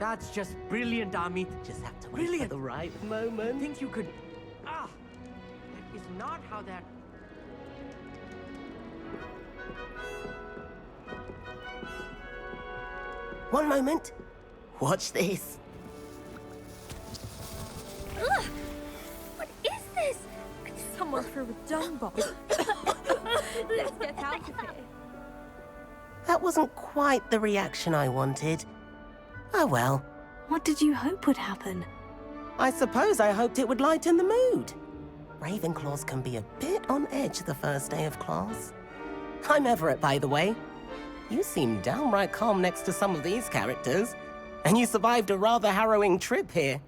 That's just brilliant, Amit. Just have to wait for the right moment. Think you could... Ah! That is not how that... One moment. Watch this. Ugh! What is this? Someone threw a dung bomb. Let's get out of here. That wasn't quite the reaction I wanted. Oh well. What did you hope would happen? I suppose I hoped it would lighten the mood. Ravenclaws can be a bit on edge the first day of class. I'm Everett, by the way. You seem downright calm next to some of these characters. And you survived a rather harrowing trip here.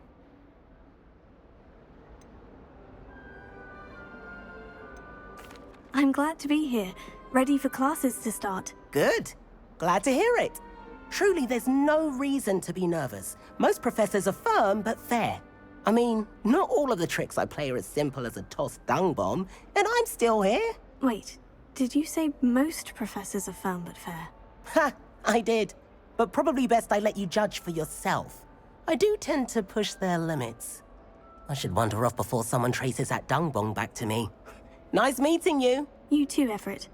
I'm glad to be here, ready for classes to start. Good. Glad to hear it. Truly, there's no reason to be nervous. Most professors are firm but fair. I mean, not all of the tricks I play are as simple as a tossed dung bomb, and I'm still here. Wait, did you say most professors are firm but fair? Ha! I did. But probably best I let you judge for yourself. I do tend to push their limits. I should wander off before someone traces that dung bomb back to me. Nice meeting you. You too, Everett.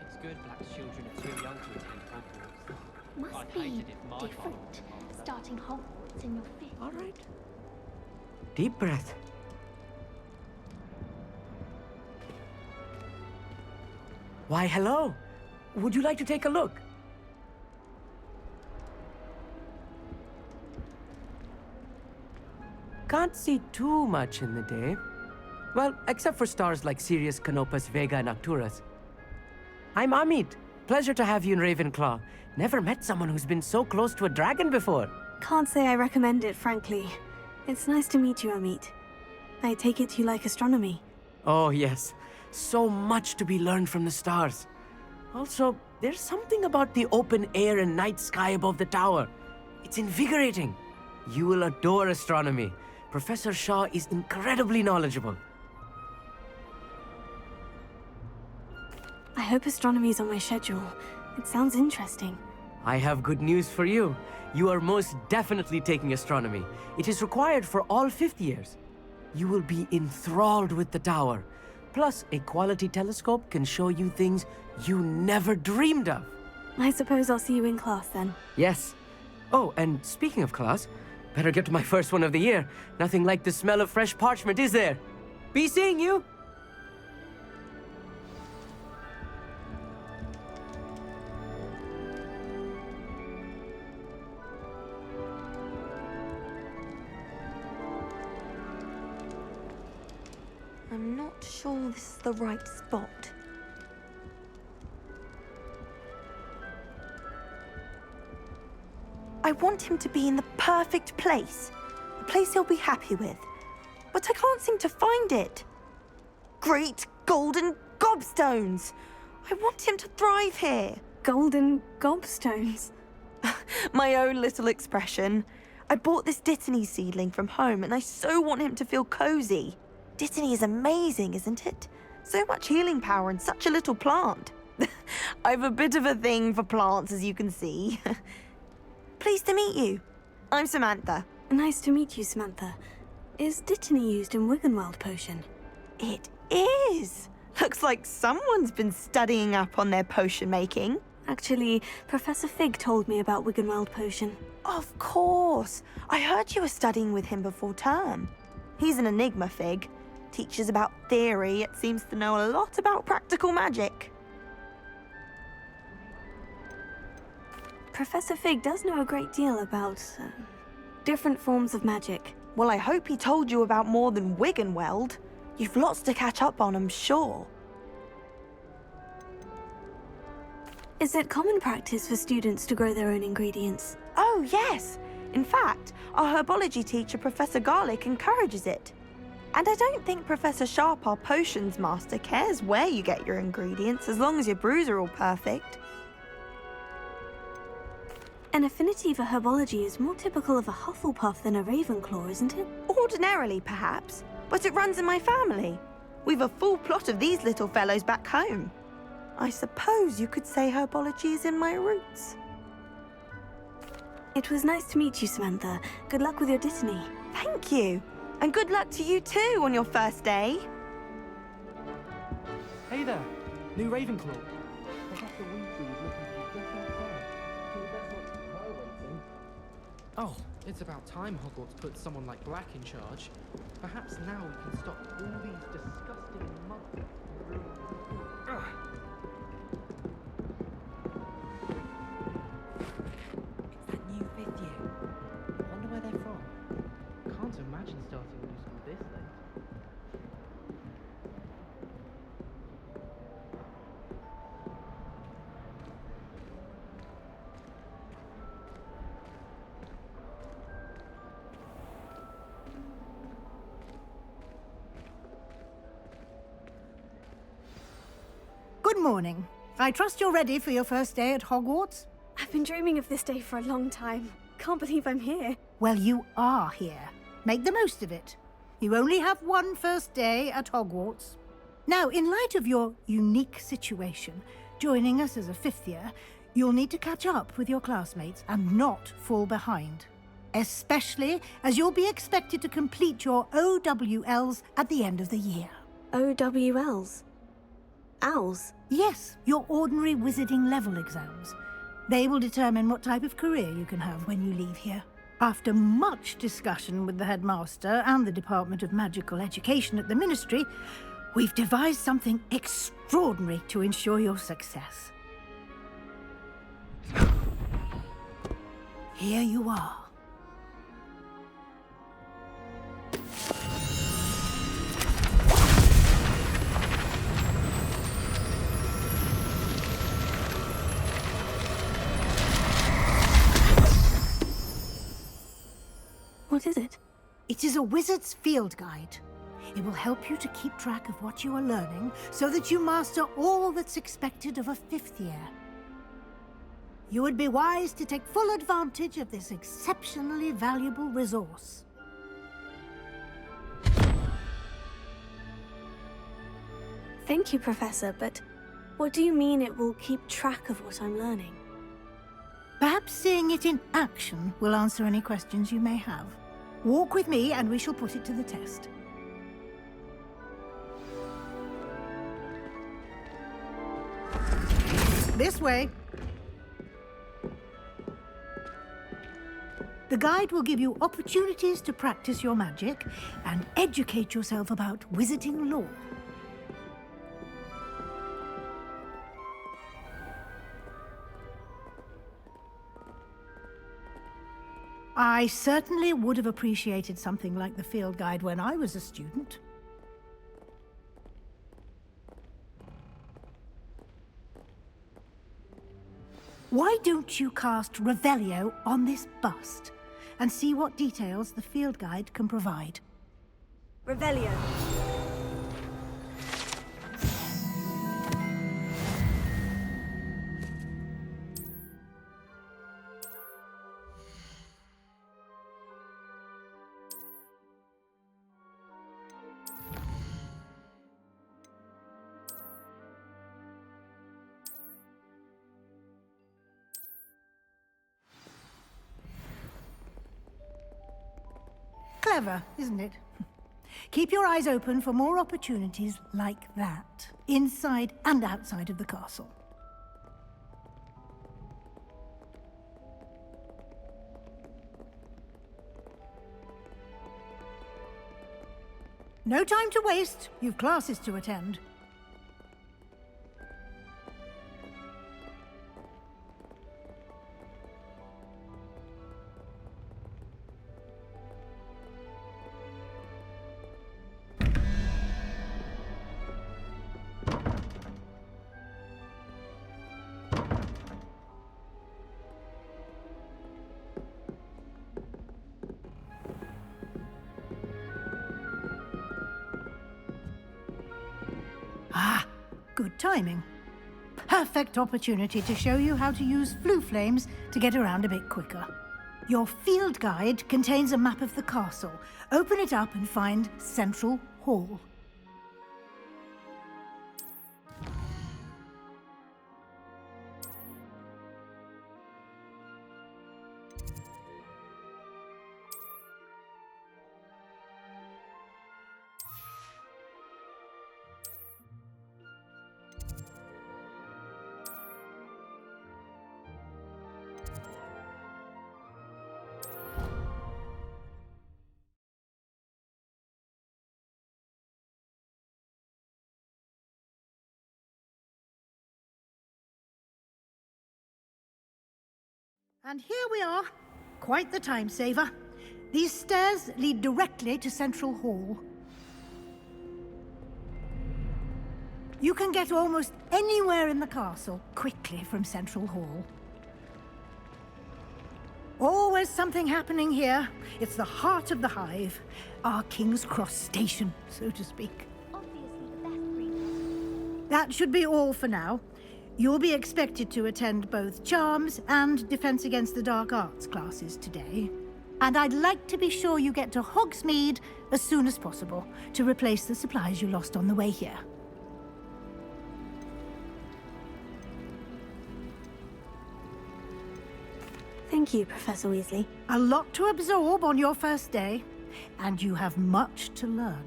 It's good black children are too young to attend Hogwarts. Must I'd be hate it if my different, starting Hogwarts in your 5th. All right. Deep breath. Why, hello. Would you like to take a look? Can't see too much in the day. Well, except for stars like Sirius, Canopus, Vega, and Arcturus. I'm Amit. Pleasure to have you in Ravenclaw. Never met someone who's been so close to a dragon before. Can't say I recommend it, frankly. It's nice to meet you, Amit. I take it you like astronomy. Oh, yes. So much to be learned from the stars. Also, there's something about the open air and night sky above the tower. It's invigorating. You will adore astronomy. Professor Shaw is incredibly knowledgeable. I hope astronomy's on my schedule. It sounds interesting. I have good news for you. You are most definitely taking astronomy. It is required for all 5th years. You will be enthralled with the tower. Plus, a quality telescope can show you things you never dreamed of. I suppose I'll see you in class then. Yes. Oh, and speaking of class, better get to my first one of the year. Nothing like the smell of fresh parchment, is there? Be seeing you! I'm not sure this is the right spot. I want him to be in the perfect place. A place he'll be happy with. But I can't seem to find it. Great golden gobstones! I want him to thrive here. Golden gobstones. My own little expression. I bought this Dittany seedling from home and I so want him to feel cozy. Dittany is amazing, isn't it? So much healing power in such a little plant. I've a bit of a thing for plants, as you can see. Pleased to meet you. I'm Samantha. Nice to meet you, Samantha. Is Dittany used in Wiggenweld potion? It is. Looks like someone's been studying up on their potion making. Actually, Professor Fig told me about Wiggenweld potion. Of course. I heard you were studying with him before term. He's an enigma, Fig. Teaches about theory, yet seems to know a lot about practical magic. Professor Fig does know a great deal about different forms of magic. Well, I hope he told you about more than Wiggenweld. You've lots to catch up on, I'm sure. Is it common practice for students to grow their own ingredients? Oh, yes. In fact, our herbology teacher, Professor Garlick, encourages it. And I don't think Professor Sharp, our potions master, cares where you get your ingredients as long as your brews are all perfect. An affinity for herbology is more typical of a Hufflepuff than a Ravenclaw, isn't it? Ordinarily, perhaps, but it runs in my family. We've a full plot of these little fellows back home. I suppose you could say herbology is in my roots. It was nice to meet you, Samantha. Good luck with your Dittany. Thank you. And good luck to you too on your first day. Hey there, new Ravenclaw. Professor Weasley is looking for you just outside. So that's not keep her waiting. Oh, it's about time Hogwarts put someone like Black in charge. Perhaps now we can stop all these disgusting monsters from ruining the school. Ugh. It's that new fifth year. I wonder where they're from. Can't imagine starting new school this late. Good morning. I trust you're ready for your first day at Hogwarts? I've been dreaming of this day for a long time. Can't believe I'm here. Well, you are here. Make the most of it. You only have one first day at Hogwarts. Now, in light of your unique situation, joining us as a fifth year, you'll need to catch up with your classmates and not fall behind. Especially as you'll be expected to complete your OWLs at the end of the year. OWLs? Owls? Yes, your ordinary wizarding level exams. They will determine what type of career you can have when you leave here. After much discussion with the headmaster and the Department of Magical Education at the Ministry, we've devised something extraordinary to ensure your success. Here you are. What is it? It is a wizard's field guide. It will help you to keep track of what you are learning so that you master all that's expected of a fifth year. You would be wise to take full advantage of this exceptionally valuable resource. Thank you, Professor, but what do you mean it will keep track of what I'm learning? Perhaps seeing it in action will answer any questions you may have. Walk with me and we shall put it to the test. This way. The guide will give you opportunities to practice your magic and educate yourself about wizarding lore. I certainly would have appreciated something like the field guide when I was a student. Why don't you cast Revelio on this bust and see what details the field guide can provide? Revelio. Clever, isn't it? Keep your eyes open for more opportunities like that, inside and outside of the castle. No time to waste. You've classes to attend. Ah, good timing. Perfect opportunity to show you how to use flue flames to get around a bit quicker. Your field guide contains a map of the castle. Open it up and find Central Hall. And here we are. Quite the time saver. These stairs lead directly to Central Hall. You can get almost anywhere in the castle quickly from Central Hall. Always something happening here. It's the heart of the Hive. Our King's Cross station, so to speak. Obviously the best breed. That should be all for now. You'll be expected to attend both Charms and Defense Against the Dark Arts classes today. And I'd like to be sure you get to Hogsmeade as soon as possible to replace the supplies you lost on the way here. Thank you, Professor Weasley. A lot to absorb on your first day, and you have much to learn.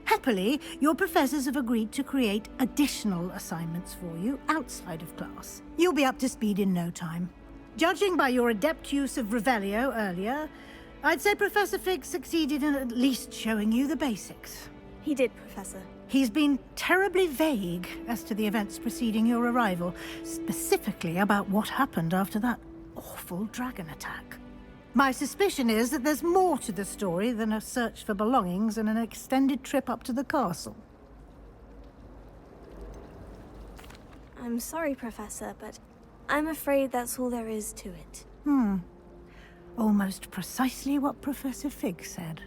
Happily, your professors have agreed to create additional assignments for you outside of class. You'll be up to speed in no time. Judging by your adept use of Revelio earlier, I'd say Professor Fig succeeded in at least showing you the basics. He did, Professor. He's been terribly vague as to the events preceding your arrival, specifically about what happened after that awful dragon attack. My suspicion is that there's more to the story than a search for belongings and an extended trip up to the castle. I'm sorry, Professor, but I'm afraid that's all there is to it. Almost precisely what Professor Fig said.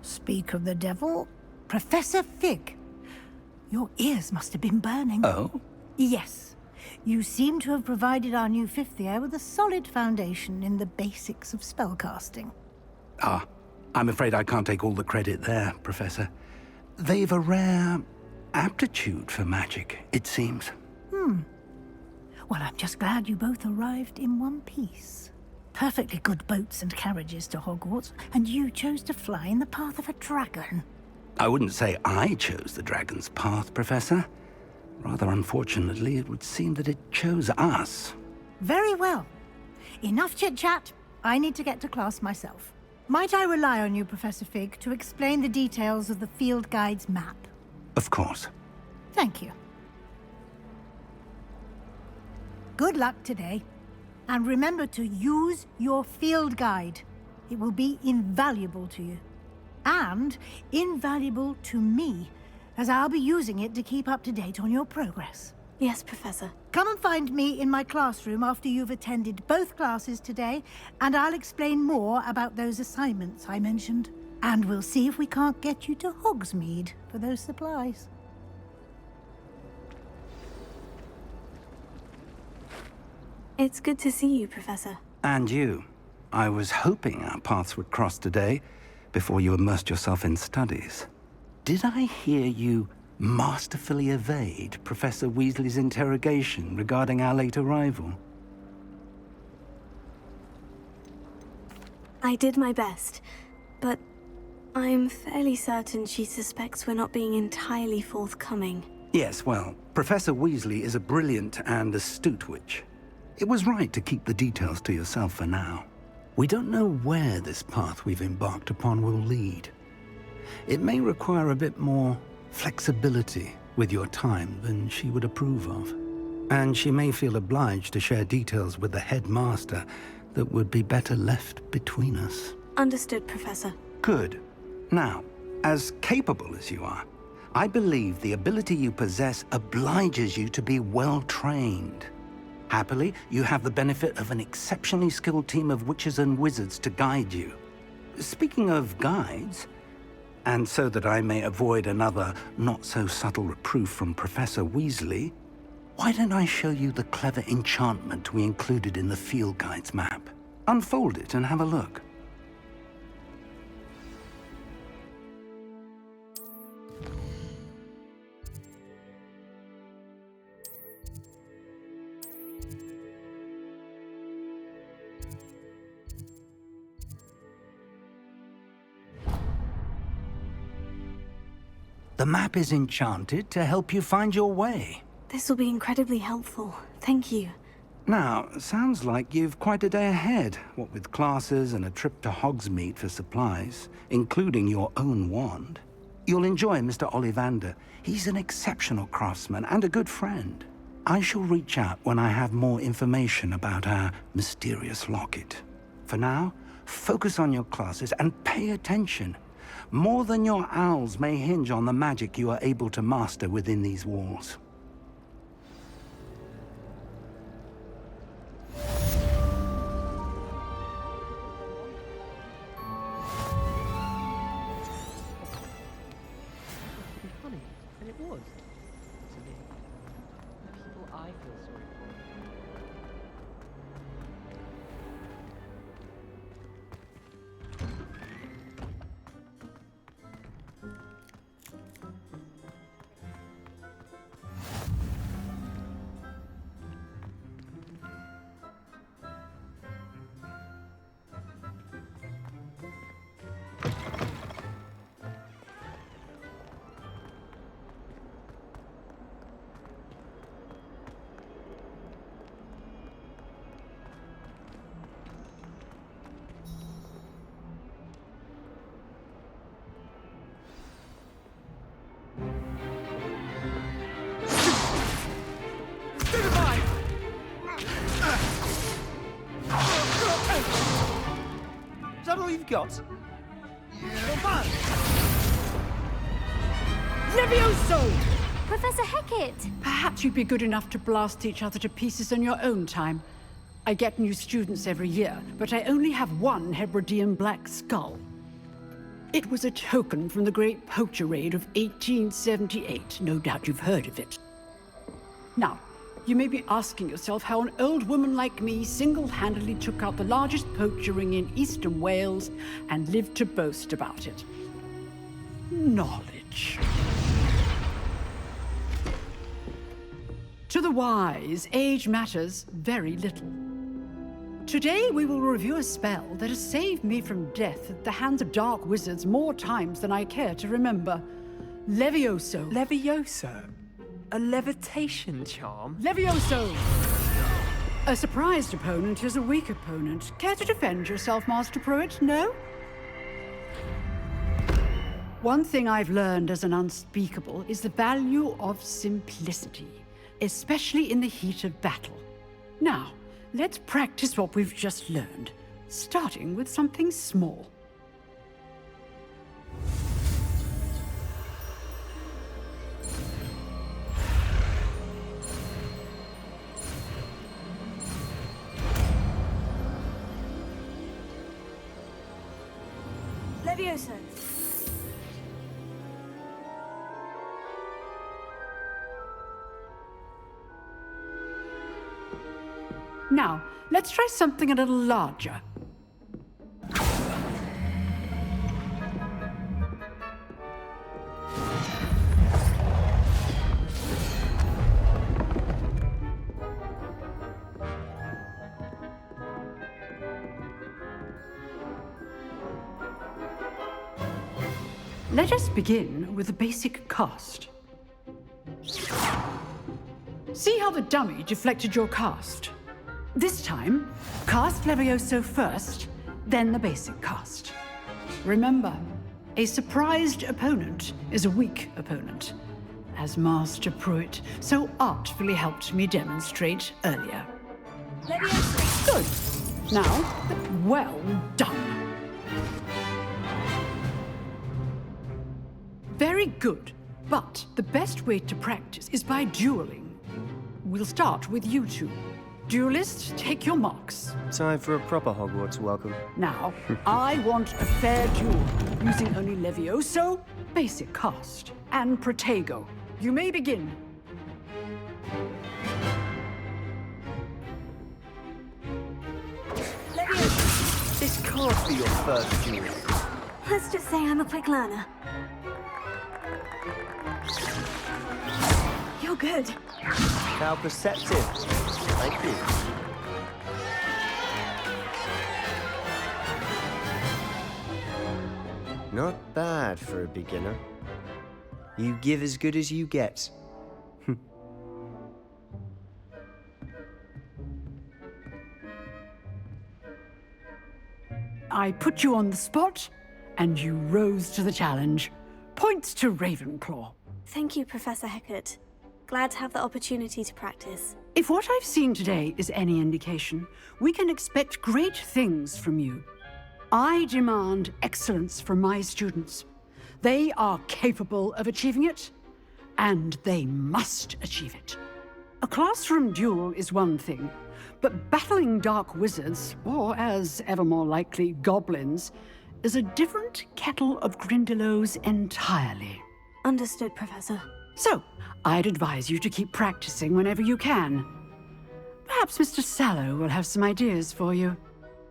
Speak of the devil, Professor Fig. Your ears must have been burning. Oh? Yes. You seem to have provided our new fifth year with a solid foundation in the basics of spellcasting. Ah, I'm afraid I can't take all the credit there, Professor. They've a rare aptitude for magic, it seems. Well, I'm just glad you both arrived in one piece. Perfectly good boats and carriages to Hogwarts, and you chose to fly in the path of a dragon. I wouldn't say I chose the dragon's path, Professor. Rather unfortunately, it would seem that it chose us. Very well. Enough chit-chat. I need to get to class myself. Might I rely on you, Professor Fig, to explain the details of the field guide's map? Of course. Thank you. Good luck today. And remember to use your field guide. It will be invaluable to you. And invaluable to me, as I'll be using it to keep up to date on your progress. Yes, Professor. Come and find me in my classroom after you've attended both classes today, and I'll explain more about those assignments I mentioned. And we'll see if we can't get you to Hogsmeade for those supplies. It's good to see you, Professor. And you. I was hoping our paths would cross today, before you immersed yourself in studies. Did I hear you masterfully evade Professor Weasley's interrogation regarding our late arrival? I did my best, but I'm fairly certain she suspects we're not being entirely forthcoming. Yes, well, Professor Weasley is a brilliant and astute witch. It was right to keep the details to yourself for now. We don't know where this path we've embarked upon will lead. It may require a bit more flexibility with your time than she would approve of. And she may feel obliged to share details with the headmaster that would be better left between us. Understood, Professor. Good. Now, as capable as you are, I believe the ability you possess obliges you to be well trained. Happily, you have the benefit of an exceptionally skilled team of witches and wizards to guide you. Speaking of guides, and so that I may avoid another not-so-subtle reproof from Professor Weasley, why don't I show you the clever enchantment we included in the field guide's map? Unfold it and have a look. The map is enchanted to help you find your way. This will be incredibly helpful. Thank you. Now, sounds like you've quite a day ahead, what with classes and a trip to Hogsmeade for supplies, including your own wand. You'll enjoy Mr. Ollivander. He's an exceptional craftsman and a good friend. I shall reach out when I have more information about our mysterious locket. For now, focus on your classes and pay attention. More than your owls may hinge on the magic you are able to master within these walls. Be funny, and it was. To me. People I feel sorry for. Is that all you've got? Levioso! Professor Hecat! Perhaps you'd be good enough to blast each other to pieces in your own time. I get new students every year, but I only have one Hebridean black skull. It was a token from the Great Poacher Raid of 1878. No doubt you've heard of it. Now, you may be asking yourself how an old woman like me single-handedly took out the largest poacher ring in eastern Wales and lived to boast about it. Knowledge. To the wise, age matters very little. Today we will review a spell that has saved me from death at the hands of dark wizards more times than I care to remember. Levioso. Levioso? A levitation charm? Levioso! A surprised opponent is a weak opponent. Care to defend yourself, Master Pruitt? No? One thing I've learned as an unspeakable is the value of simplicity, especially in the heat of battle. Now, let's practice what we've just learned, starting with something small. Levioso. Now, let's try something a little larger. Let us begin with the basic cast. See how the dummy deflected your cast? This time, cast Levioso first, then the basic cast. Remember, a surprised opponent is a weak opponent, as Master Pruitt so artfully helped me demonstrate earlier. Levioso. Good. Now, well done. Very good, but the best way to practice is by dueling. We'll start with you two. Duelists, take your marks. Time for a proper Hogwarts welcome. Now, I want a fair duel, using only Levioso, basic cast, and Protego. You may begin. Levioso. This can't be your first duel. Let's just say I'm a quick learner. You're good. How perceptive. Thank you. Not bad for a beginner. You give as good as you get. I put you on the spot, and you rose to the challenge. Points to Ravenclaw. Thank you, Professor Hecat. Glad to have the opportunity to practice. If what I've seen today is any indication, we can expect great things from you. I demand excellence from my students. They are capable of achieving it, and they must achieve it. A classroom duel is one thing, but battling dark wizards, or as ever more likely, goblins, is a different kettle of Grindylows entirely. Understood, Professor. So, I'd advise you to keep practicing whenever you can. Perhaps Mr. Sallow will have some ideas for you.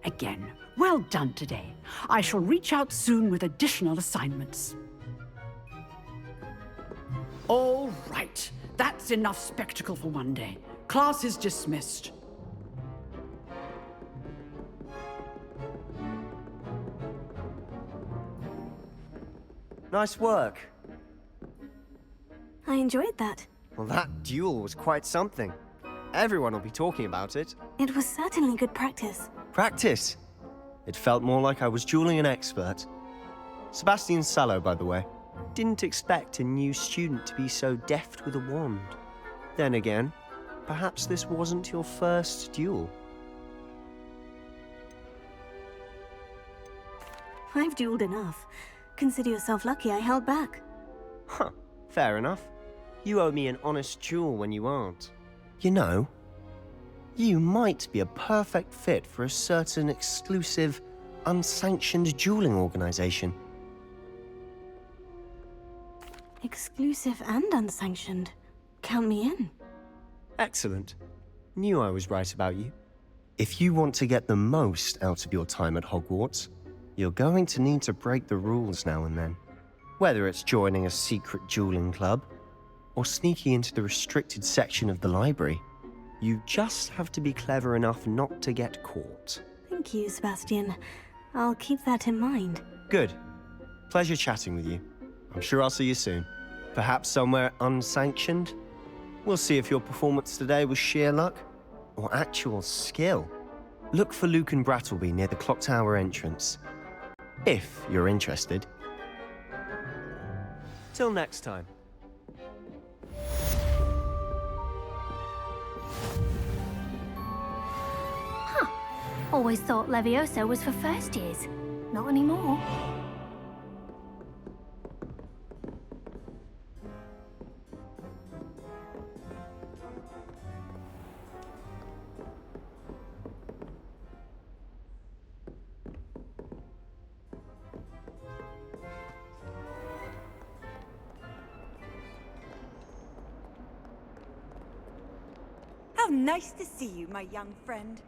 Again, well done today. I shall reach out soon with additional assignments. All right. That's enough spectacle for one day. Class is dismissed. Nice work. I enjoyed that. Well, that duel was quite something. Everyone will be talking about it. It was certainly good practice. Practice? It felt more like I was dueling an expert. Sebastian Sallow, by the way. Didn't expect a new student to be so deft with a wand. Then again, perhaps this wasn't your first duel. I've dueled enough. Consider yourself lucky I held back. Huh, fair enough. You owe me an honest duel when you aren't. You know, you might be a perfect fit for a certain exclusive, unsanctioned dueling organization. Exclusive and unsanctioned. Count me in. Excellent. Knew I was right about you. If you want to get the most out of your time at Hogwarts, you're going to need to break the rules now and then. Whether it's joining a secret dueling club, or sneaking into the restricted section of the library, you just have to be clever enough not to get caught. Thank you, Sebastian. I'll keep that in mind. Good. Pleasure chatting with you. I'm sure I'll see you soon. Perhaps somewhere unsanctioned? We'll see if your performance today was sheer luck or actual skill. Look for Luke and Brattleby near the clock tower entrance, if you're interested. Till next time. Always thought Levioso was for first years. Not anymore. How nice to see you, my young friend.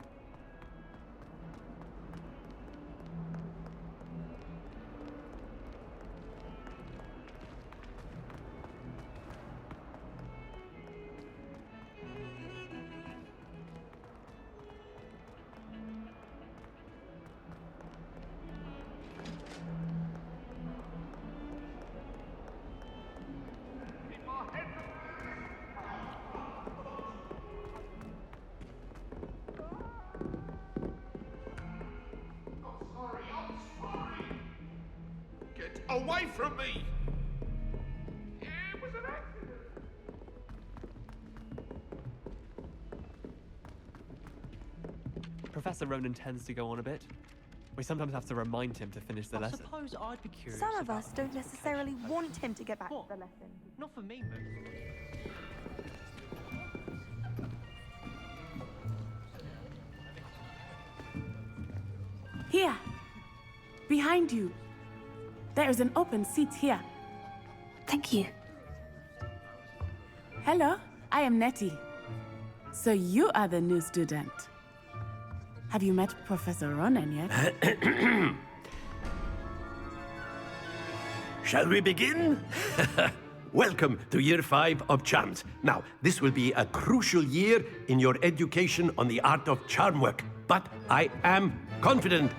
Away from me! It was an accident! Professor Ronan tends to go on a bit. We sometimes have to remind him to finish the lesson. I suppose I'd be curious. Some of us about don't necessarily want him to get back to the lesson. Not for me, but... Here, behind you. There is an open seat here. Thank you. Hello, I am Nettie. So you are the new student. Have you met Professor Ronan yet? Shall we begin? Welcome to Year 5 of Charms. Now, this will be a crucial year in your education on the art of charm work. But I am confident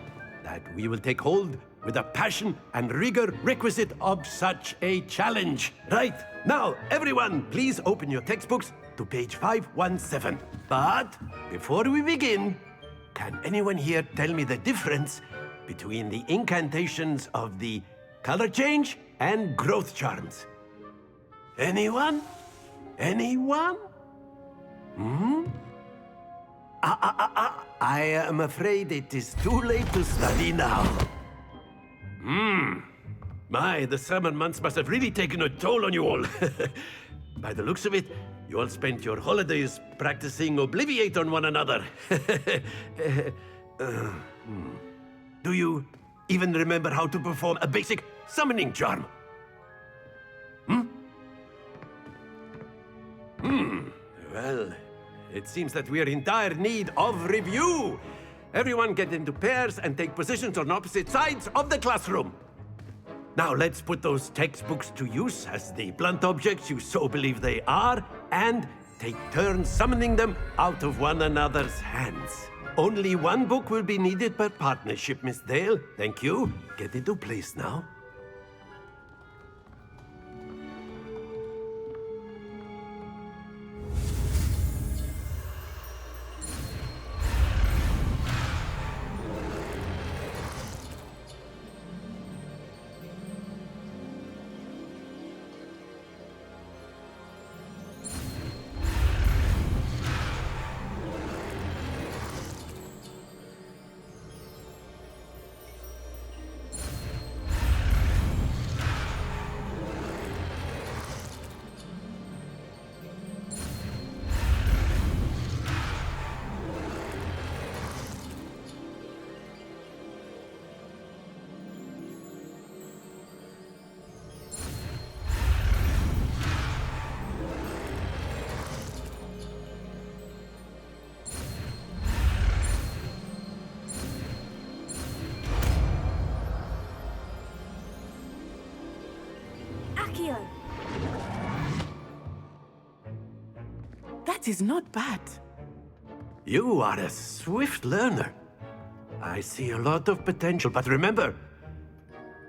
that we will take hold with the passion and rigor requisite of such a challenge. Right, now, everyone, please open your textbooks to page 517. But before we begin, can anyone here tell me the difference between the incantations of the color change and growth charms? Anyone? Anyone? Hmm? I am afraid it is too late to study now. My, the summer months must have really taken a toll on you all. By the looks of it, you all spent your holidays practicing Obliviate on one another. Do you even remember how to perform a basic summoning charm? Well, it seems that we are in dire need of review. Everyone get into pairs and take positions on opposite sides of the classroom. Now let's put those textbooks to use as the blunt objects you so believe they are, and take turns summoning them out of one another's hands. Only one book will be needed per partnership, Miss Dale. Thank you. Get into place now. That is not bad. You are a swift learner. I see a lot of potential, but remember,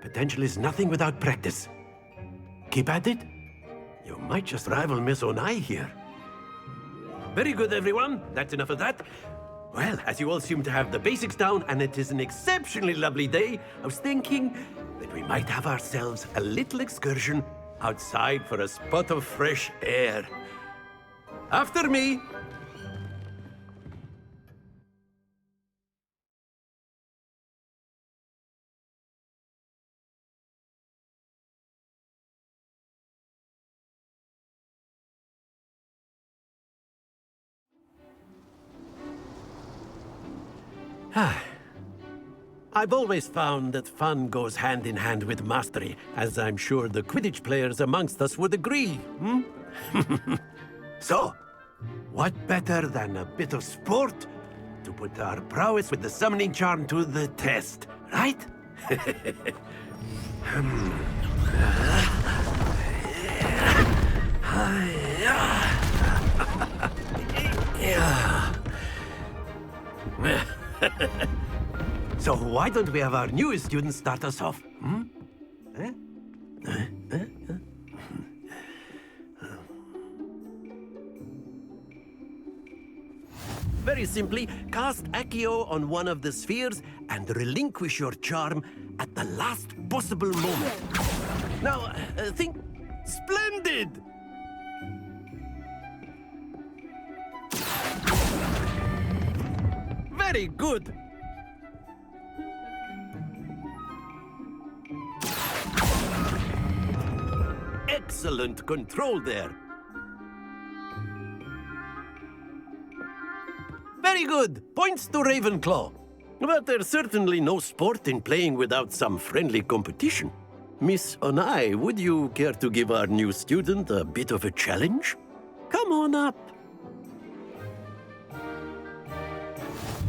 potential is nothing without practice. Keep at it. You might just rival Miss Onai here. Very good, everyone. That's enough of that. Well, as you all seem to have the basics down, and it is an exceptionally lovely day, I was thinking that we might have ourselves a little excursion outside for a spot of fresh air. After me. I've always found that fun goes hand in hand with mastery, as I'm sure the Quidditch players amongst us would agree, So, what better than a bit of sport to put our prowess with the summoning charm to the test, right? So why don't we have our newest student start us off? Very simply, cast Accio on one of the spheres and relinquish your charm at the last possible moment. Now, think... Splendid! Very good! Excellent control there. Very good. Points to Ravenclaw. But there's certainly no sport in playing without some friendly competition. Miss Onai, would you care to give our new student a bit of a challenge? Come on up.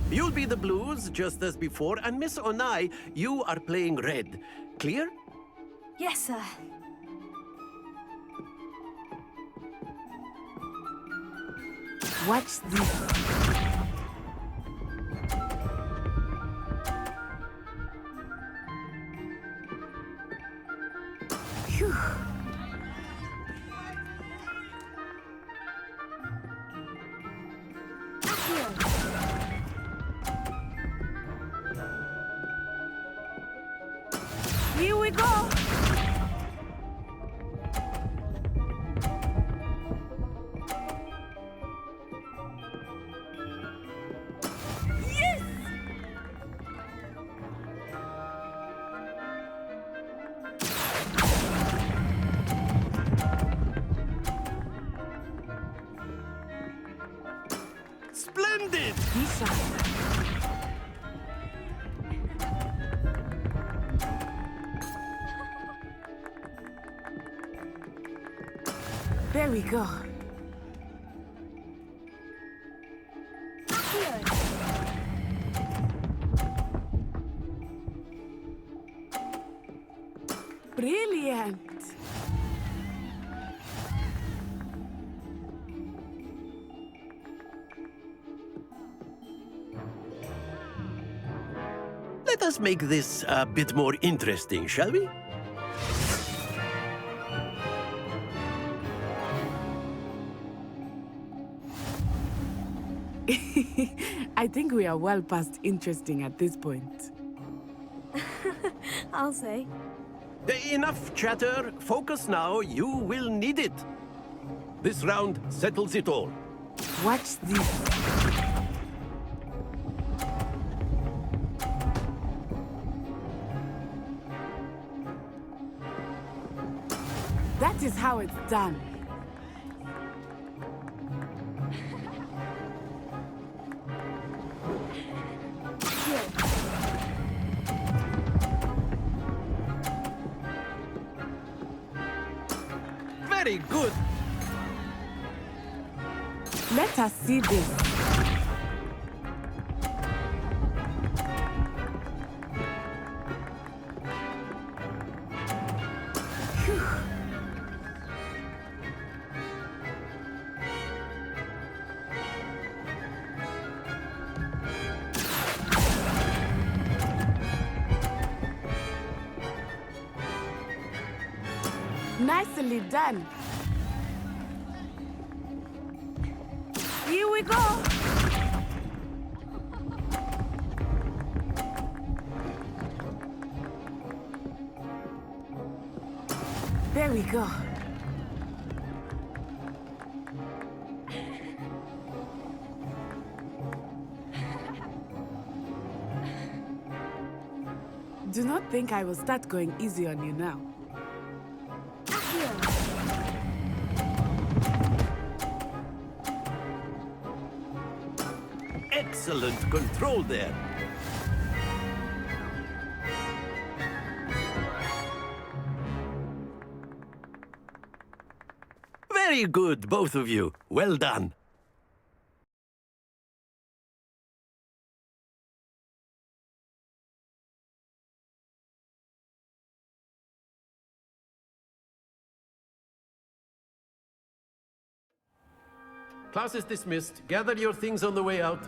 You'll be the blues, just as before, and Miss Onai, you are playing red. Clear? Yes, sir. Watch this. Phew. Here we go. closer. There we go. Brilliant. Let us make this a bit more interesting, shall we? I think we are well past interesting at this point. I'll say. Enough chatter. Focus now. You will need it. This round settles it all. Watch this. That is how it's done. Very good. Let us see this. Nicely done. Here we go. There we go. Do not think I will start going easy on you now. Excellent control there. Very good, both of you. Well done. Class is dismissed. Gather your things on the way out.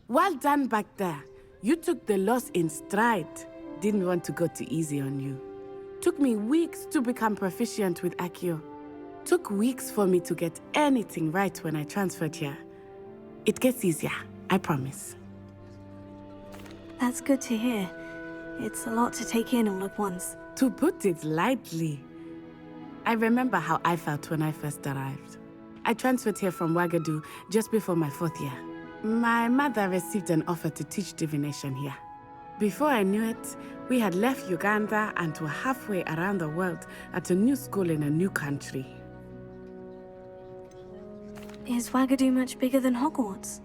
Well done back there. You took the loss in stride. Didn't want to go too easy on you. Took me weeks to become proficient with Accio. Took weeks for me to get anything right when I transferred here. It gets easier, I promise. That's good to hear. It's a lot to take in all at once. To put it lightly. I remember how I felt when I first arrived. I transferred here from Ouagadougou just before my 4th year. My mother received an offer to teach divination here. Before I knew it, we had left Uganda and were halfway around the world at a new school in a new country. Is Ouagadougou much bigger than Hogwarts?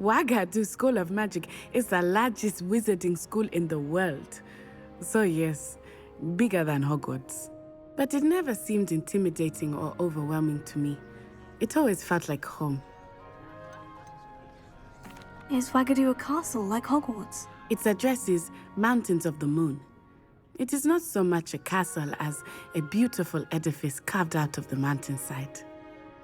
Ouagadougou School of Magic is the largest wizarding school in the world. So yes, bigger than Hogwarts. But it never seemed intimidating or overwhelming to me. It always felt like home. Is Ouagadougou a castle like Hogwarts? Its address is Mountains of the Moon. It is not so much a castle as a beautiful edifice carved out of the mountainside.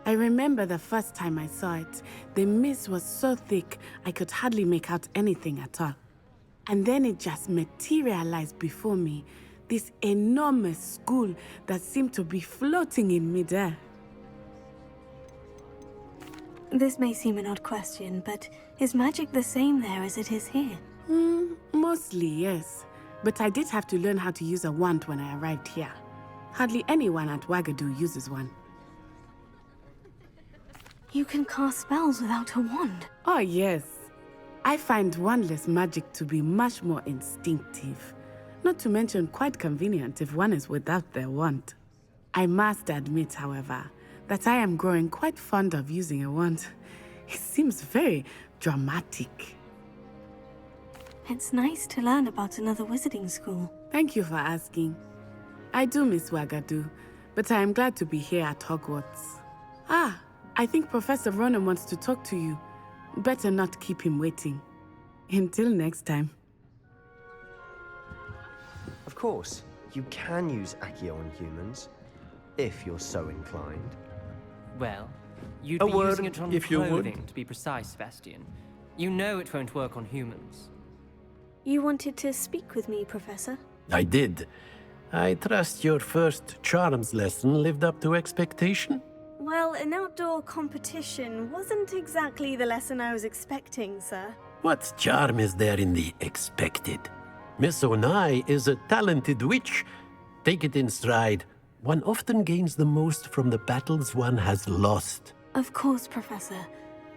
I remember the first time I saw it, the mist was so thick I could hardly make out anything at all. And then it just materialized before me, this enormous school that seemed to be floating in midair. This may seem an odd question, but is magic the same there as it is here? Mostly, yes. But I did have to learn how to use a wand when I arrived here. Hardly anyone at Ouagadougou uses one. You can cast spells without a wand? Oh, yes. I find wandless magic to be much more instinctive. Not to mention quite convenient if one is without their wand. I must admit, however, that I am growing quite fond of using a wand. It seems very dramatic. It's nice to learn about another wizarding school. Thank you for asking. I do miss Wagadu, but I am glad to be here at Hogwarts. Ah, I think Professor Ronan wants to talk to you. Better not keep him waiting. Until next time. Of course, you can use Accio on humans, if you're so inclined. Well, you'd A be word, using it on if you would. clothing, to be precise, Sebastian. You know it won't work on humans. You wanted to speak with me, Professor? I did. I trust your first charms lesson lived up to expectation? Well, an outdoor competition wasn't exactly the lesson I was expecting, sir. What charm is there in the expected? Miss Onai is a talented witch. Take it in stride. One often gains the most from the battles one has lost. Of course, Professor.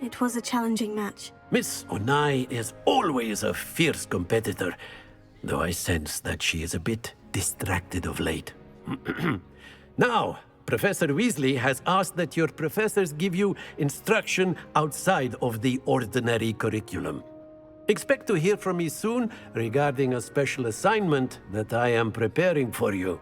It was a challenging match. Miss Onai is always a fierce competitor, though I sense that she is a bit distracted of late. Now, Professor Weasley has asked that your professors give you instruction outside of the ordinary curriculum. Expect to hear from me soon regarding a special assignment that I am preparing for you.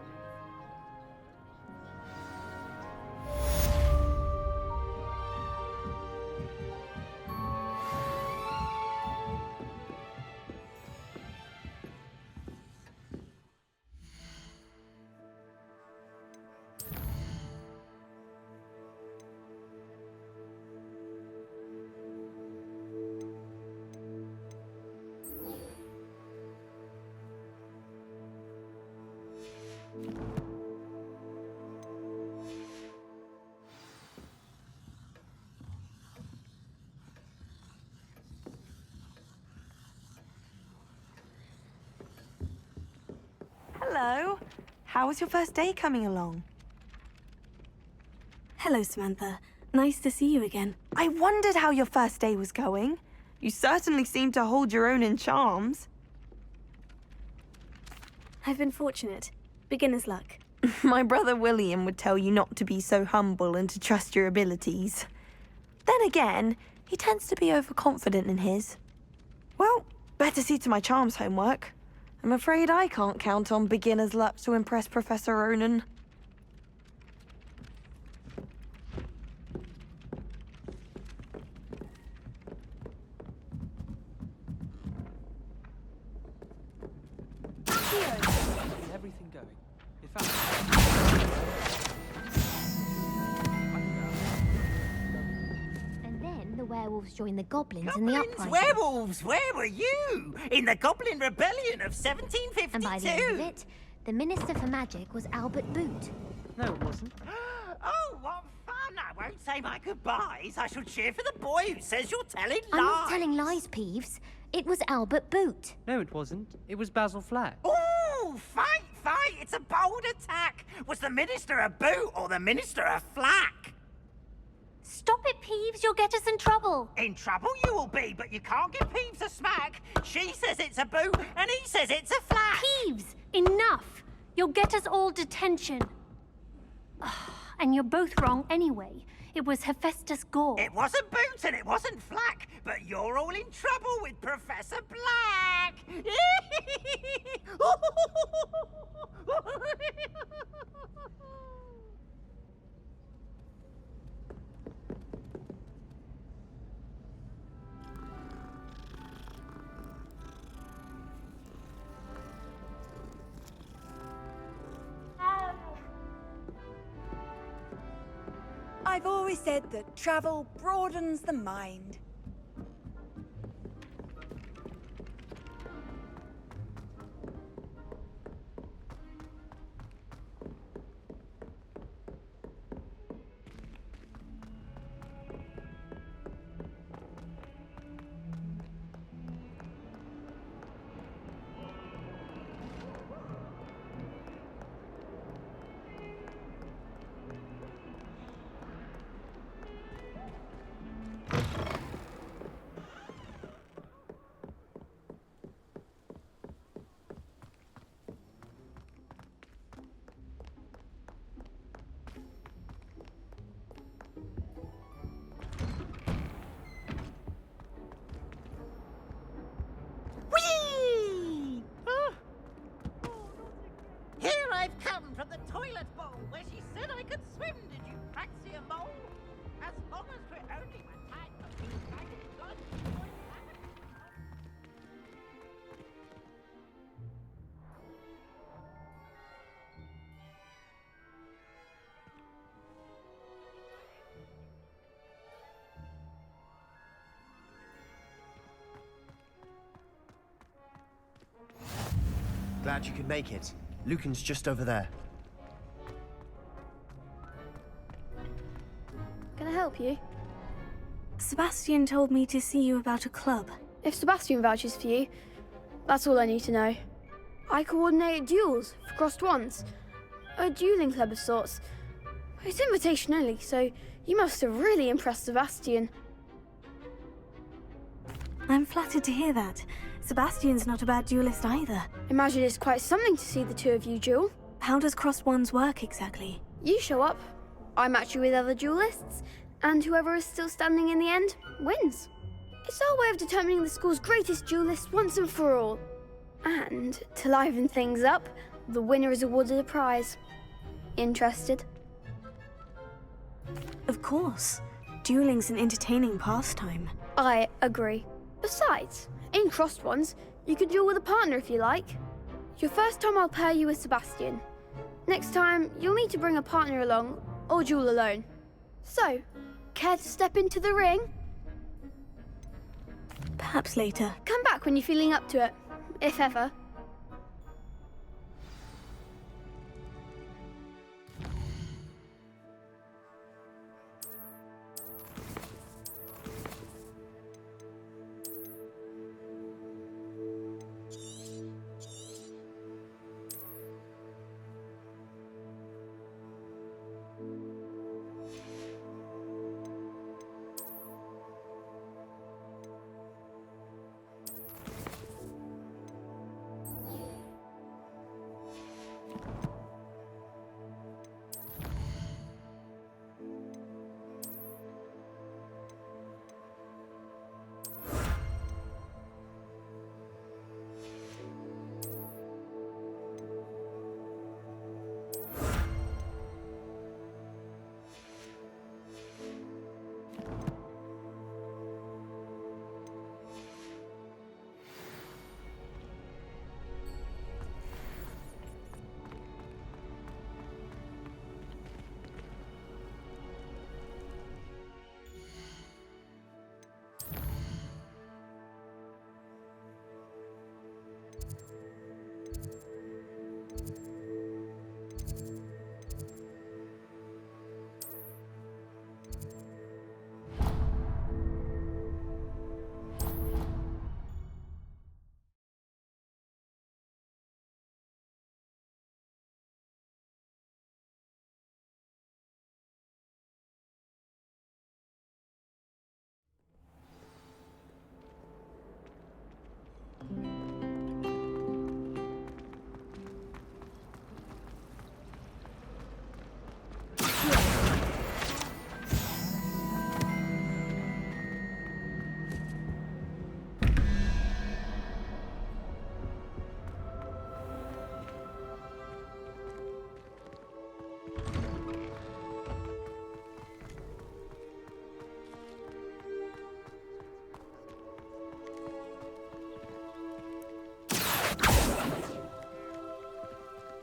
Hello. How was your first day coming along? Hello, Samantha. Nice to see you again. I wondered how your first day was going. You certainly seem to hold your own in charms. I've been fortunate. Beginner's luck. My brother William would tell you not to be so humble and to trust your abilities. Then again, he tends to be overconfident in his. Well, better see to my charms homework. I'm afraid I can't count on beginner's luck to impress Professor Ronan. Is everything going? In fact, And then the werewolves joined the goblins in the Goblins, uprising. werewolves, where were you? In the Goblin Rebellion of 1752. And by the end of it, the Minister for Magic was Albert Boot. no, it wasn't. Oh, what fun! I won't say my goodbyes. I shall cheer for the boy who says you're telling lies. I'm not telling lies, Peeves. It was Albert Boot. No, it wasn't. It was Basil Flack. Ooh, fight, fight! It's a bold attack. Was the Minister a boot or the Minister a flack? Stop it, Peeves. You'll get us in trouble. In trouble you will be, but you can't give Peeves a smack. She says it's a boot and he says it's a flack. Peeves, enough. You'll get us all detention. And you're both wrong anyway. It was Hephaestus Gore. It wasn't Boot and it wasn't Flack, but you're all in trouble with Professor Black. I've always said that travel broadens the mind. Glad you could make it. Lucan's just over there. Can I help you? Sebastian told me to see you about a club. If Sebastian vouches for you, that's all I need to know. I coordinate duels for crossed wands. A dueling club of sorts. It's invitation only, so you must have really impressed Sebastian. I'm flattered to hear that. Sebastian's not a bad duelist either. Imagine it's quite something to see the two of you duel. How does crossed wands work exactly? You show up, I match you with other duelists, and whoever is still standing in the end wins. It's our way of determining the school's greatest duelist once and for all. And to liven things up, the winner is awarded a prize. Interested? Of course. Dueling's an entertaining pastime. I agree. Besides, in crossed ones, you can duel with a partner if you like. Your first time I'll pair you with Sebastian. Next time, you'll need to bring a partner along, or duel alone. So, care to step into the ring? Perhaps later. Come back when you're feeling up to it, if ever.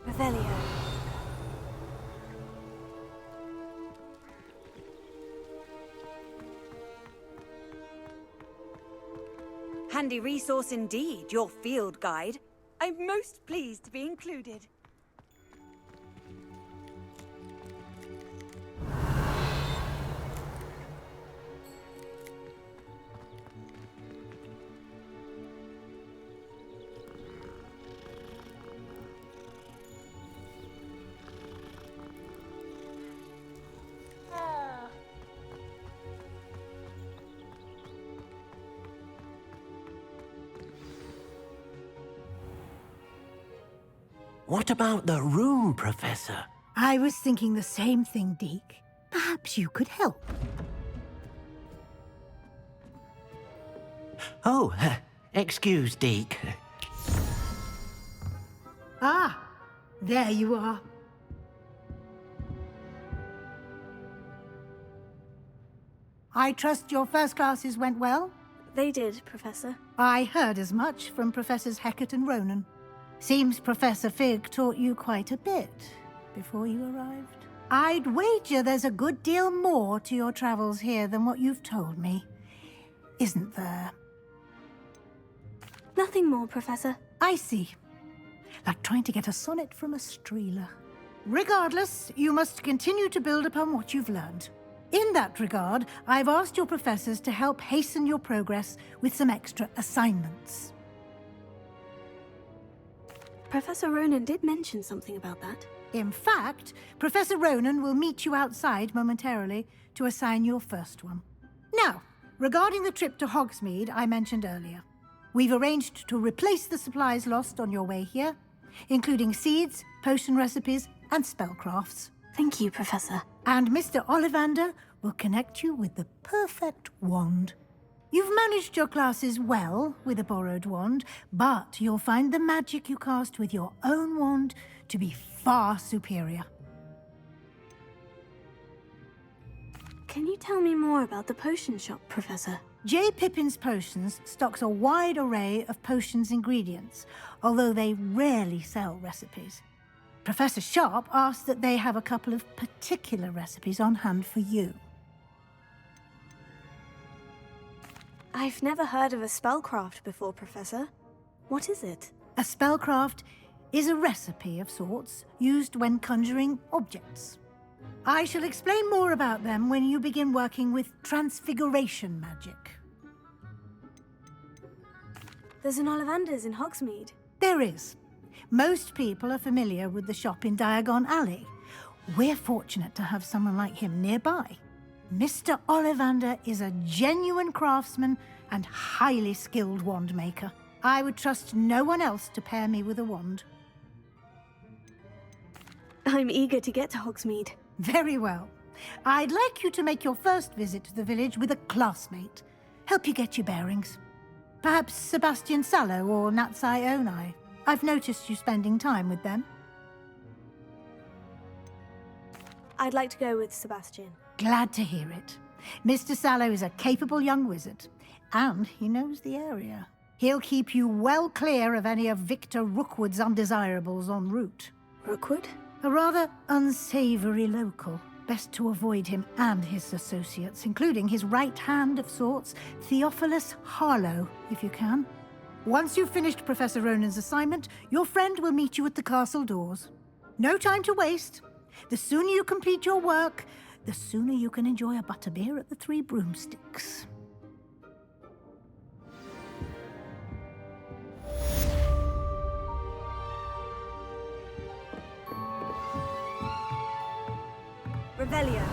Revelio. Handy resource indeed, your field guide. I'm most pleased to be included. What about the room, Professor? I was thinking the same thing, Deke. Perhaps you could help. Oh, excuse, Deke. Ah, there you are. I trust your first classes went well? They did, Professor. I heard as much from Professors Hecat and Ronan. Seems Professor Fig taught you quite a bit before you arrived. I'd wager there's a good deal more to your travels here than what you've told me. Isn't there? Nothing more, Professor. I see. like trying to get a sonnet from a streeler. Regardless, you must continue to build upon what you've learned. In that regard, I've asked your professors to help hasten your progress with some extra assignments. Professor Ronan did mention something about that. In fact, Professor Ronan will meet you outside momentarily to assign your first one. Now, regarding the trip to Hogsmeade I mentioned earlier, we've arranged to replace the supplies lost on your way here, including seeds, potion recipes, and spellcrafts. Thank you, Professor. And Mr. Ollivander will connect you with the perfect wand. You've managed your classes well with a borrowed wand, but you'll find the magic you cast with your own wand to be far superior. Can you tell me more about the potion shop, Professor? J. Pippin's Potions stocks a wide array of potions ingredients, although they rarely sell recipes. Professor Sharp asked that they have a couple of particular recipes on hand for you. I've never heard of a spellcraft before, Professor. What is it? A spellcraft is a recipe of sorts used when conjuring objects. I shall explain more about them when you begin working with transfiguration magic. There's an Ollivander's in Hogsmeade. There is. Most people are familiar with the shop in Diagon Alley. We're fortunate to have someone like him nearby. Mr. Ollivander is a genuine craftsman and highly skilled wand maker. I would trust no one else to pair me with a wand. I'm eager to get to Hogsmeade. Very well. I'd like you to make your first visit to the village with a classmate. Help you get your bearings. Perhaps Sebastian Sallow or Natsai Onai. I've noticed you spending time with them. I'd like to go with Sebastian. Glad to hear it. Mr. Sallow is a capable young wizard, and he knows the area. He'll keep you well clear of any of Victor Rookwood's undesirables en route. Rookwood? A rather unsavory local. Best to avoid him and his associates, including his right hand of sorts, Theophilus Harlow, if you can. Once you've finished Professor Ronan's assignment, your friend will meet you at the castle doors. No time to waste. The sooner you complete your work, the sooner you can enjoy a butterbeer at the Three Broomsticks. Revelio.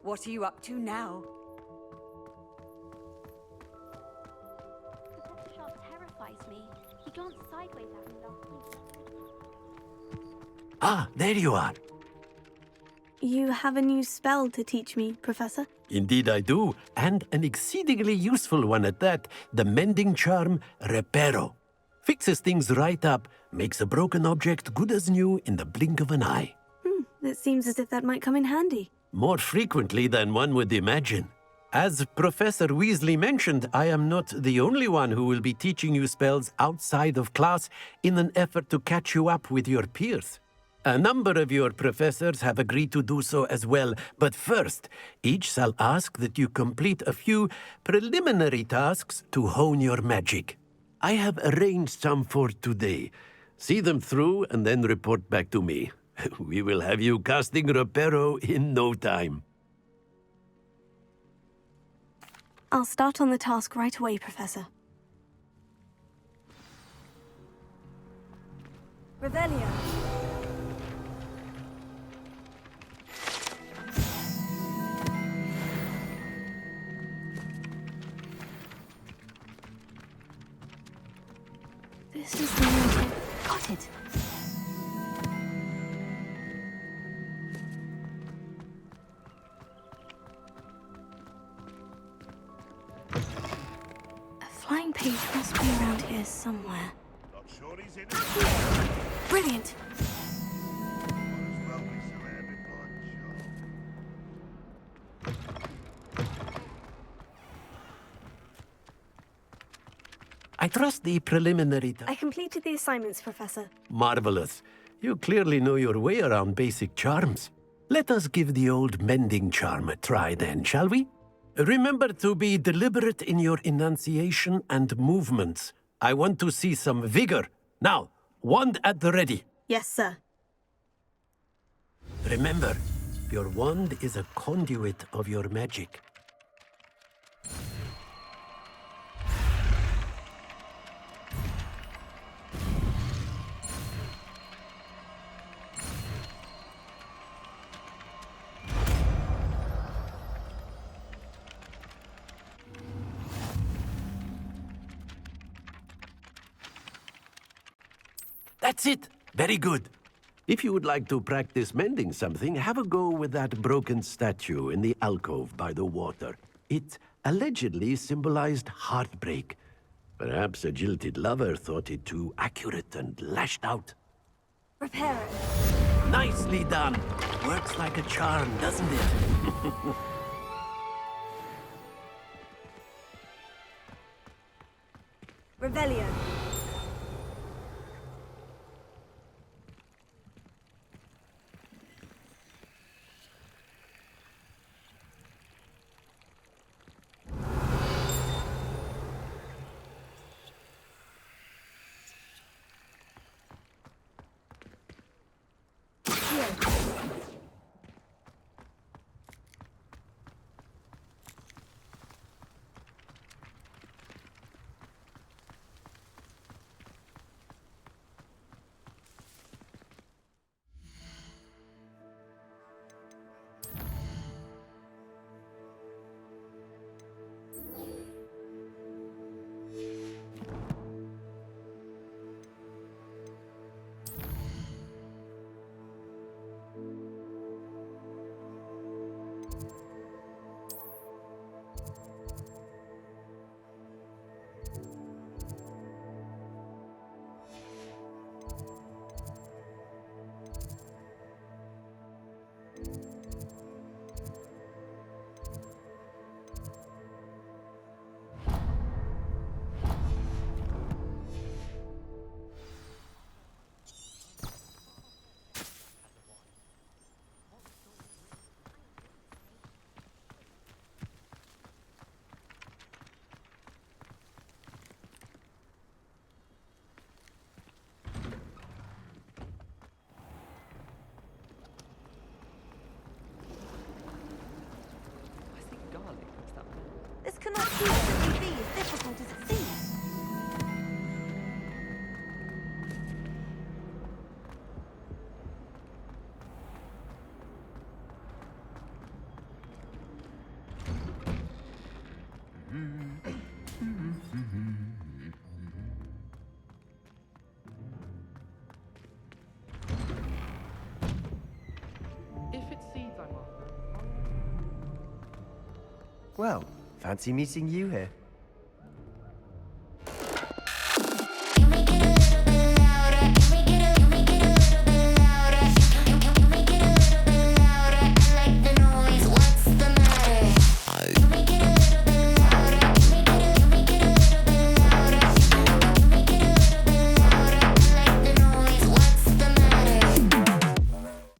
What are you up to now? Professor Sharp terrifies me. He glanced sideways at me last week. Ah, there you are. You have a new spell to teach me, Professor? Indeed I do, and an exceedingly useful one at that. The mending charm, Reparo. Fixes things right up, makes a broken object good as new in the blink of an eye. It seems as if that might come in handy. More frequently than one would imagine. As Professor Weasley mentioned, I am not the only one who will be teaching you spells outside of class in an effort to catch you up with your peers. A number of your professors have agreed to do so as well, but first, each shall ask that you complete a few preliminary tasks to hone your magic. I have arranged some for today. See them through and then report back to me. We will have you casting Reparo in no time. I'll start on the task right away, Professor. Revelio. This is the music. Got it. It must be around here somewhere. Not sure he's in it. Brilliant! I trust the preliminary... I completed the assignments, Professor. Marvelous. You clearly know your way around basic charms. Let us give the old mending charm a try then, shall we? Remember to be deliberate in your enunciation and movements. I want to see some vigor. Now, wand at the ready. Yes, sir. Remember, your wand is a conduit of your magic. That's it. Very good. If you would like to practice mending something, have a go with that broken statue in the alcove by the water. It allegedly symbolized heartbreak. Perhaps a jilted lover thought it too accurate and lashed out. Repair it. Nicely done. Works like a charm, doesn't it? Revelio. This cannot possibly be as difficult as it seems. If it's seeds I'm after... Well, fancy meeting you here.